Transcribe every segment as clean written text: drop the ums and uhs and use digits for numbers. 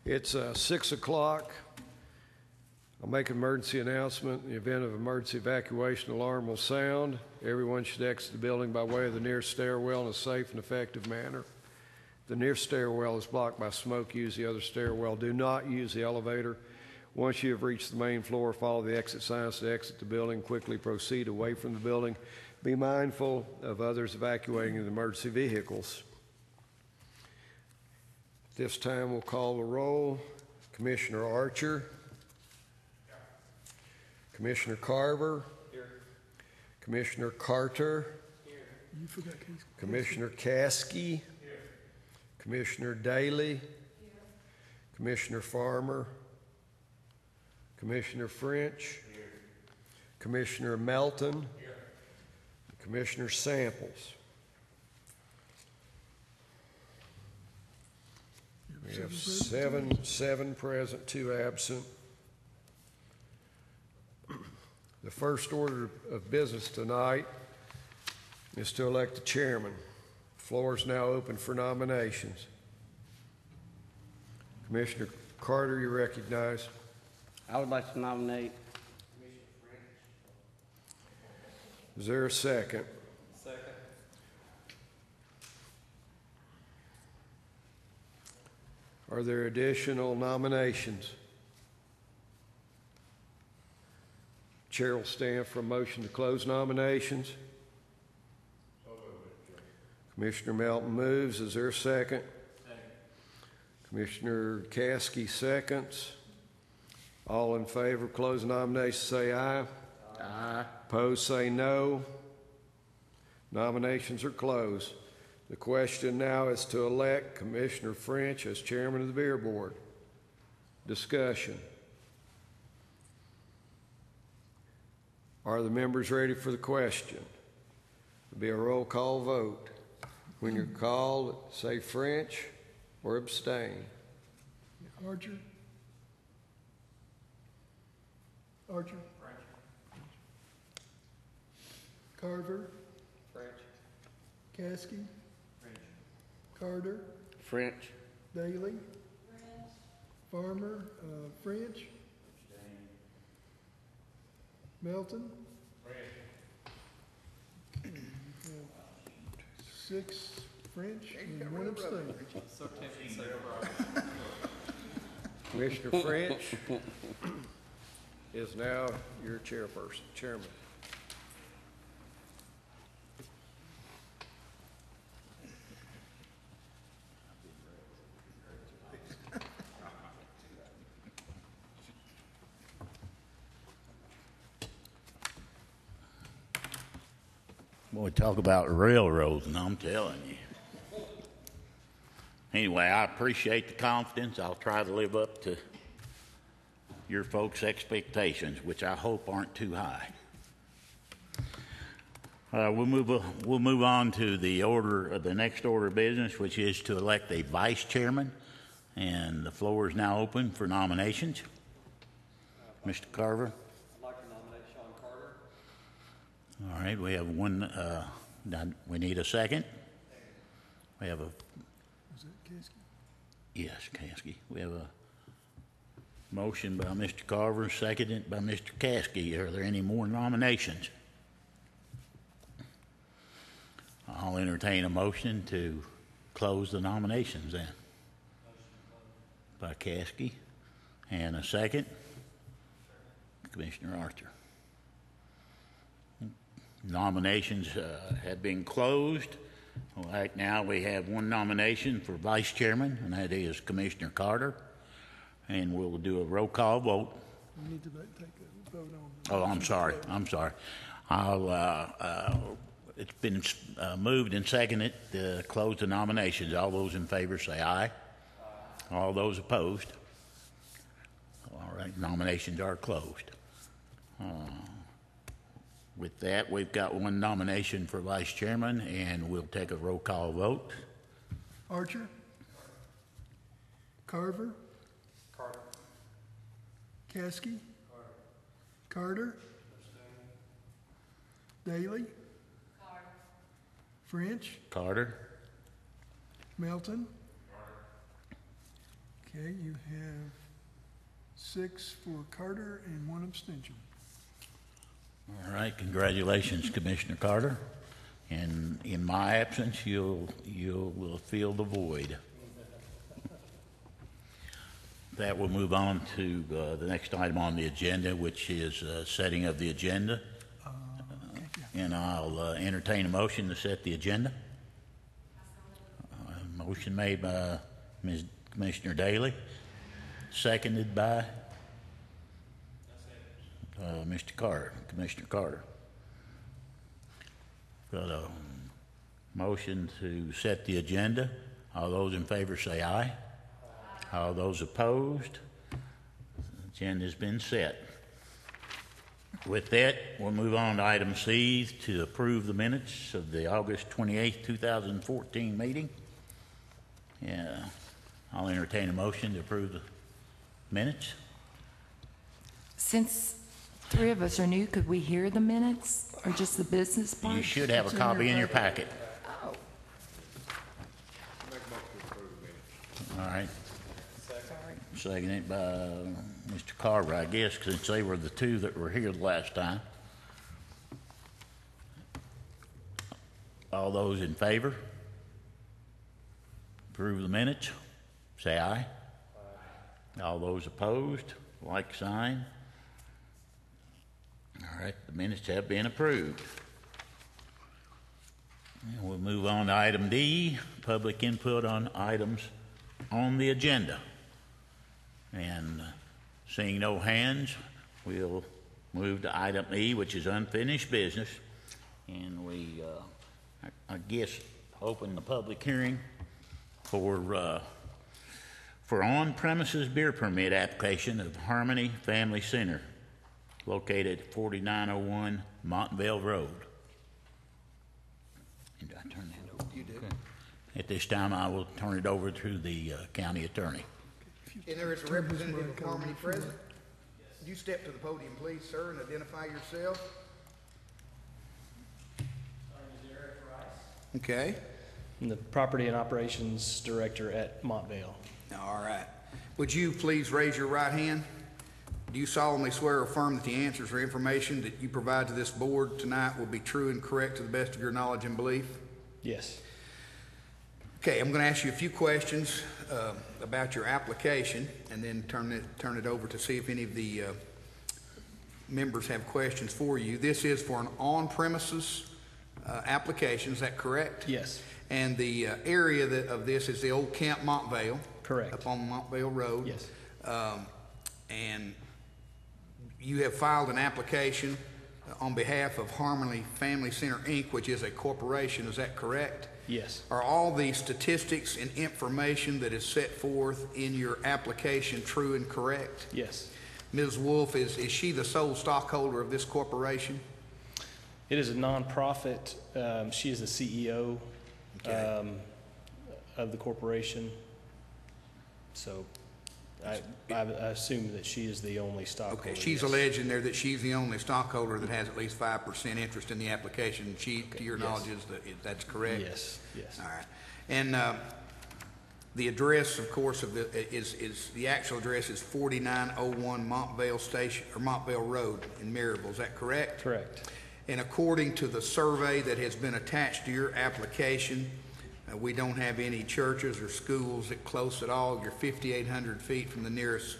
It's 6 o'clock. I'll make an emergency announcement. In the event of emergency evacuation, alarm will sound. Everyone should exit the building by way of the nearest stairwell in a safe and effective manner. The nearest stairwell is blocked by smoke. Use the other stairwell. Do not use the elevator. Once you have reached the main floor, follow the exit signs to exit the building. Quickly proceed away from the building. Be mindful of others evacuating in emergency vehicles. This time we'll call the roll. Commissioner Archer. Here. Commissioner Carver. Here. Commissioner Carter. Here. You forgot Commissioner Caskey. Here. Commissioner Daly. Here. Commissioner Farmer. Commissioner French. Here. Commissioner Melton. Here. Commissioner Samples. We have seven present, 2 absent. The first order of business tonight is to elect the chairman. The floor is now open for nominations. Commissioner Carter, you're recognized. I would like to nominate Commissioner French. Is there a second? Second. Are there additional nominations? Chair will stand for a motion to close nominations. Commissioner Melton moves. Is there a second? Second. Commissioner Caskey seconds. All in favor of closing nominations say aye. Aye. Opposed say no. Nominations are closed. The question now is to elect Commissioner French as chairman of the beer board. Discussion. Are the members ready for the question? It'll be a roll call vote. When you're called, say French or abstain. Archer. Archer. French. Carver. French. Caskey. French. Carter. French. Daly. French. Farmer. French. Abstain. Melton. French. 6 French and 1 abstain. So tempting to say Commissioner French is now your chairman. Boy, talk about railroads, and I'm telling you. Anyway, I appreciate the confidence. I'll try to live up to your folks' expectations, which I hope aren't too high. We'll move on to the next order of business, which is to elect a vice chairman, and the floor is now open for nominations. Mr. Carver. I'd like to nominate Sean Carter. All right, we have one. We need a second. We have a. Was that Caskey? Yes, Caskey. We have a motion by Mr. Carver, seconded by Mr. Caskey. Are there any more nominations? I'll entertain a motion to close the nominations then. By Caskey. And a second. Commissioner Archer. Nominations have been closed. Right now we have one nomination for vice chairman, and that is Commissioner Carter. And we'll do a roll call vote. We need to take a vote on. Oh, I'm sorry. It's been moved and seconded to close the nominations. All those in favor say aye. Aye. All those opposed. All right, nominations are closed. With that, we've got one nomination for vice chairman, and we'll take a roll call vote. Archer. Carver. Carter. Caskey. Carter. Daly. French. Carter. Melton. Okay, you have 6 for Carter and 1 abstention. All right, congratulations, Commissioner Carter. And in my absence, you will fill the void. That will move on to the next item on the agenda, which is setting of the agenda. Okay, yeah. And I'll entertain a motion to set the agenda. Motion made by Ms. Commissioner Daly, seconded by Mr. Carter, Commissioner Carter. Got a motion to set the agenda. All those in favor say aye. All those opposed? The agenda's been set. With that, we'll move on to item C, to approve the minutes of the August 28th, 2014 meeting. Yeah, I'll entertain a motion to approve the minutes. Since 3 of us are new, could we hear the minutes or just the business part? You should have a copy in your packet. Oh, All right. Seconded by Mr. Carver, I guess, since they were the two that were here the last time. All those in favor? Approve the minutes? Say aye. Aye. All those opposed? Like sign. All right, the minutes have been approved. And we'll move on to item D, public input on items on the agenda. And seeing no hands, we'll move to item E, which is unfinished business. And we, I guess, open the public hearing for on-premises beer permit application of Harmony Family Center, located at 4901 Montvale Road. Did I turn that over? You did. Okay. At this time, I will turn it over to the county attorney. And there is a representative of Harmony present. Would you step to the podium, please, sir, and identify yourself? Okay. I'm the Property and Operations Director at Montvale. All right. Would you please raise your right hand? Do you solemnly swear or affirm that the answers or information that you provide to this board tonight will be true and correct to the best of your knowledge and belief? Yes. Okay, I'm going to ask you a few questions about your application, and then turn it over to see if any of the members have questions for you. This is for an on-premises application. Is that correct? Yes. And the area of this is the old Camp Montvale. Correct. Up on Montvale Road. Yes. And you have filed an application on behalf of Harmony Family Center, Inc., which is a corporation. Is that correct? Yes. Are all the statistics and information that is set forth in your application true and correct? Yes. Ms. Wolf, is she the sole stockholder of this corporation? It is a nonprofit. She is the CEO of the corporation. So I assume that she is the only stockholder. Okay, she's yes. alleging there that she's the only stockholder that has at least 5% interest in the application. She, to your knowledge, that's correct? Yes, yes. All right. And the address, of course, of is the actual address is 4901 Montvale Station or Montvale Road in Maryville. Is that correct? Correct. And according to the survey that has been attached to your application, we don't have any churches or schools that close at all. You're 5,800 feet from the nearest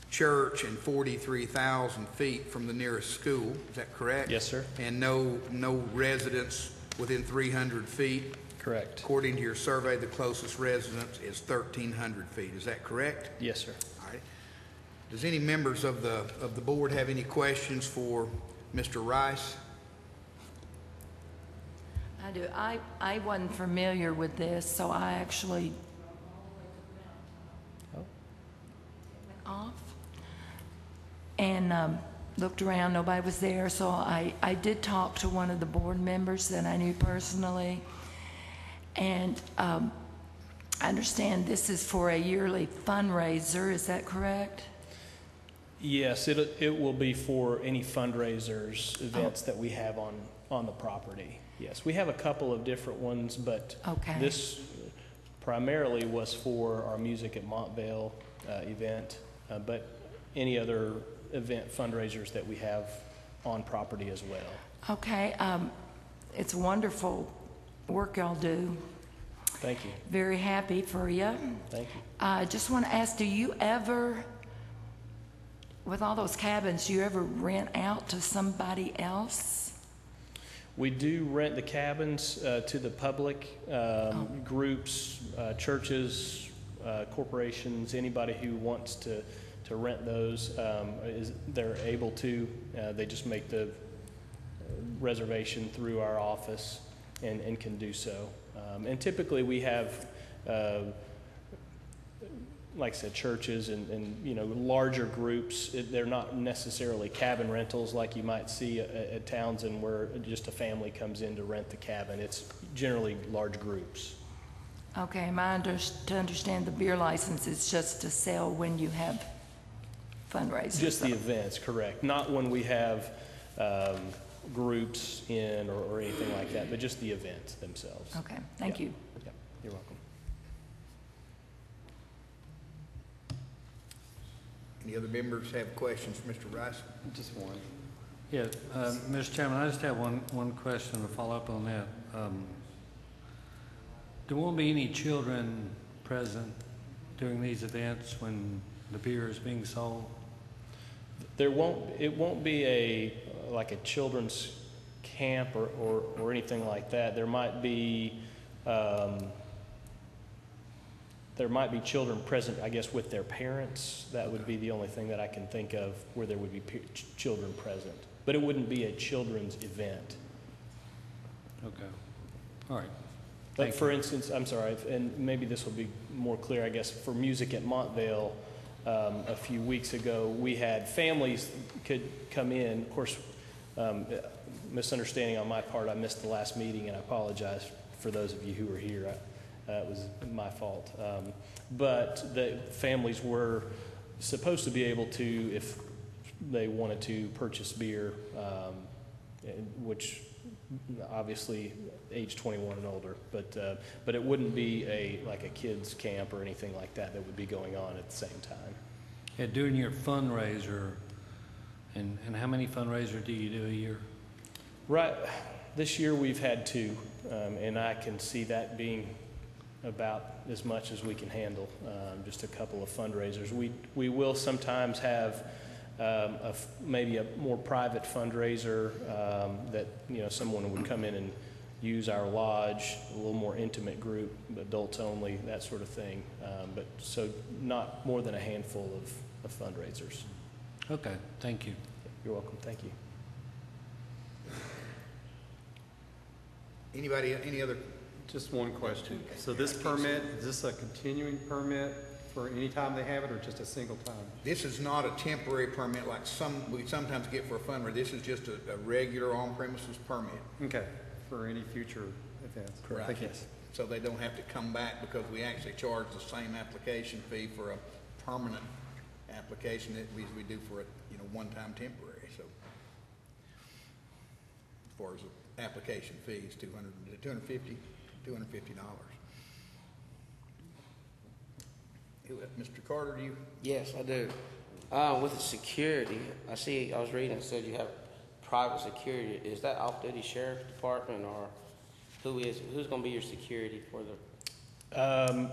church and 43,000 feet from the nearest school. Is that correct? Yes, sir. And no residents within 300 feet. Correct. According to your survey, the closest residence is 1,300 feet. Is that correct? Yes, sir. All right. Does any members of the board have any questions for Mr. Rice? I do. I wasn't familiar with this, so I actually went off and looked around. Nobody was there, so I did talk to one of the board members that I knew personally, and I understand this is for a yearly fundraiser. Is that correct? Yes, it will be for any fundraisers, events that we have on the property. Yes, we have a couple of different ones, but Okay. this primarily was for our Music at Montvale event, but any other event fundraisers that we have on property as well. Okay, it's wonderful work y'all do. Thank you. Very happy for you. Thank you. I just want to ask, do you ever, with all those cabins, do you ever rent out to somebody else? We do rent the cabins to the public, groups, churches, corporations, anybody who wants to rent those, they're able to. They just make the reservation through our office and can do so. And typically we have, like I said, churches and larger groups. They're not necessarily cabin rentals like you might see at Townsend, where just a family comes in to rent the cabin. It's generally large groups. Okay, to understand the beer license is just to sell when you have fundraisers. Just the events, correct. Not when we have groups in or anything like that, but just the events themselves. Okay, thank you. Yeah, you're welcome. Any other members have questions for Mr. Rice? Just one. Yeah, Mr. Chairman, I just have one question to follow up on that. There won't be any children present during these events when the beer is being sold? It won't be like a children's camp or anything like that. There might be children present, I guess, with their parents. That would be the only thing that I can think of where there would be children present. But it wouldn't be a children's event. Okay. All right. But for instance, I'm sorry, and maybe this will be more clear, I guess, for Music at Montvale, a few weeks ago, we had families could come in. Of course, misunderstanding on my part, I missed the last meeting, and I apologize for those of you who were here. It was my fault. But the families were supposed to be able to, if they wanted to, purchase beer, which obviously age 21 and older, but it wouldn't be like a kids camp or anything like that would be going on at the same time. Yeah, during your fundraiser, and how many fundraisers do you do a year? Right. This year we've had 2, and I can see that being about as much as we can handle, just a couple of fundraisers. We will sometimes have maybe a more private fundraiser that someone would come in and use our lodge, a little more intimate group, adults only, that sort of thing. But so not more than a handful of fundraisers. Okay, thank you. You're welcome. Thank you. Anybody, any other? Just one question. So this permit, is this a continuing permit for any time they have it, or just a single time? This is not a temporary permit like we sometimes get for a fundraiser. This is just a regular on-premises permit. Okay, for any future events. Correct. Thank you. So they don't have to come back, because we actually charge the same application fee for a permanent application that we do for a one-time temporary. So as far as the application fees, $250. Mr. Carter, do you? Yes, I do. With the security, I was reading, it said you have private security. Is that off-duty sheriff's department, or who's going to be your security for the?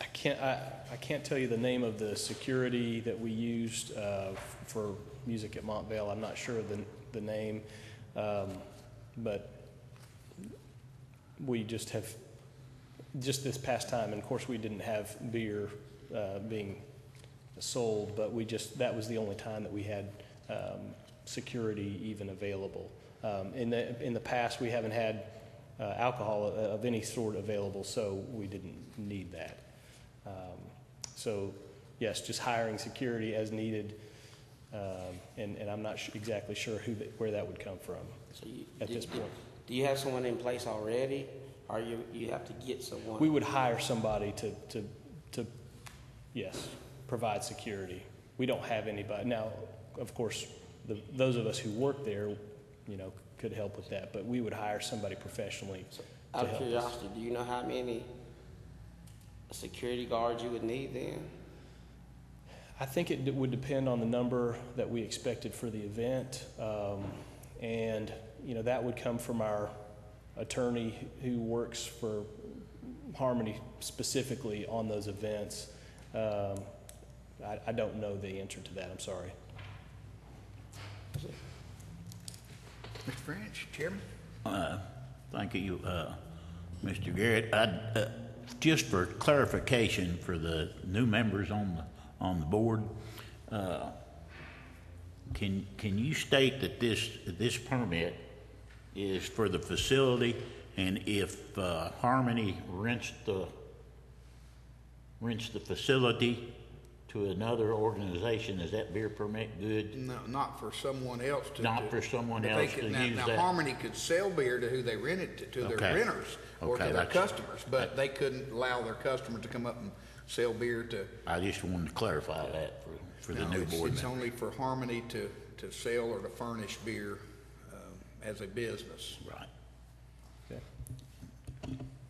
I can't tell you the name of the security that we used for Music at Montvale. I'm not sure of the name, but we just this past time, and of course we didn't have beer being sold, but that was the only time that we had security even available. In the past, we haven't had alcohol of any sort available, so we didn't need that. So yes, just hiring security as needed, and I'm not exactly sure where that would come from at this point. Do you have someone in place already, or you have to get someone? We would hire somebody to yes, provide security. We don't have anybody. Now, of course, those of us who work there, could help with that, but we would hire somebody professionally. Out of curiosity, do you know how many security guard you would need then? I think it would depend on the number that we expected for the event. And, you know, that would come from our attorney who works for Harmony specifically on those events. I don't know the answer to that, I'm sorry. Mr. French, Chairman? Thank you, Mr. Garrett. Just for clarification for the new members on the board, can you state that this permit is for the facility, and if Harmony rents the facility to another organization, is that beer permit good? No, not for someone else to. Not for someone but else to use now that? Harmony could sell beer to who they rent it to their Okay. renters or Okay, to their that's- customers, but they couldn't allow their customers to come up and sell beer to. I just wanted to clarify that for the No, new it's- board It's member. only for Harmony to sell or to furnish beer as a business. Right. Okay.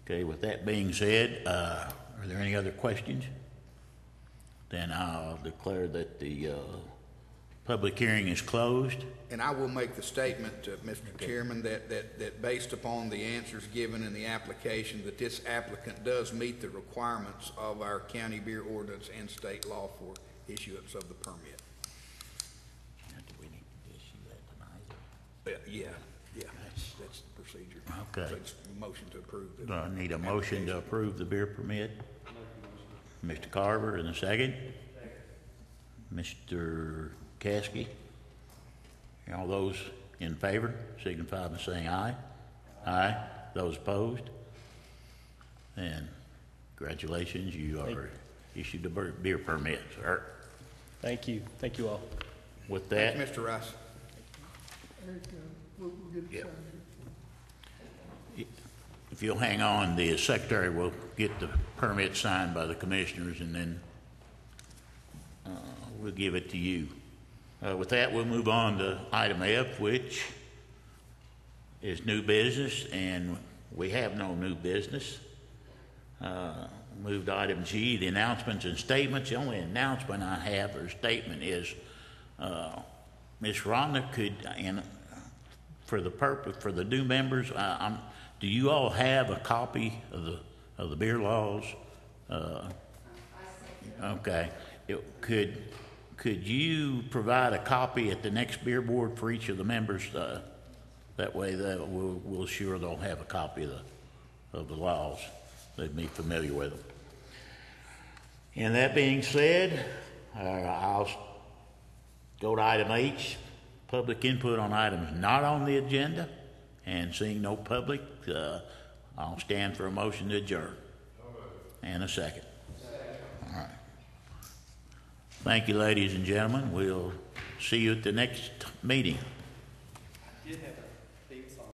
Okay, with that being said, are there any other questions? Then I'll declare that the public hearing is closed. And I will make the statement, Mr. Chairman, that based upon the answers given in the application, that this applicant does meet the requirements of our county beer ordinance and state law for issuance of the permit. Do we need to issue that tonight? Yeah, that's the procedure. Okay. So it's a motion to approve. Do I need a motion to approve the beer permit? Mr. Carver, in a second. Mr. Caskey. All those in favor signify by saying aye. Aye. Those opposed? And congratulations, you are issued a beer permit, sir. Thank you. Thank you all. With that, Thank you, Mr. Rice. Eric, we'll get it Yep. signed. if you'll hang on, the secretary will get the permit signed by the commissioners, and then we'll give it to you. With that, we'll move on to item F, which is new business, and we have no new business. Move to item G, the announcements and statements. The only announcement I have or statement is Ms. Rhonda could, and for the purpose, for the new members, do you all have a copy of the beer laws? Okay. Could you provide a copy at the next beer board for each of the members? That way, we'll sure they'll have a copy of the laws. They'd be familiar with them. And that being said, I'll go to item H, public input on items not on the agenda, and seeing no public, I'll stand for a motion to adjourn. And a second. All right. Thank you, ladies and gentlemen. We'll see you at the next meeting. I did have a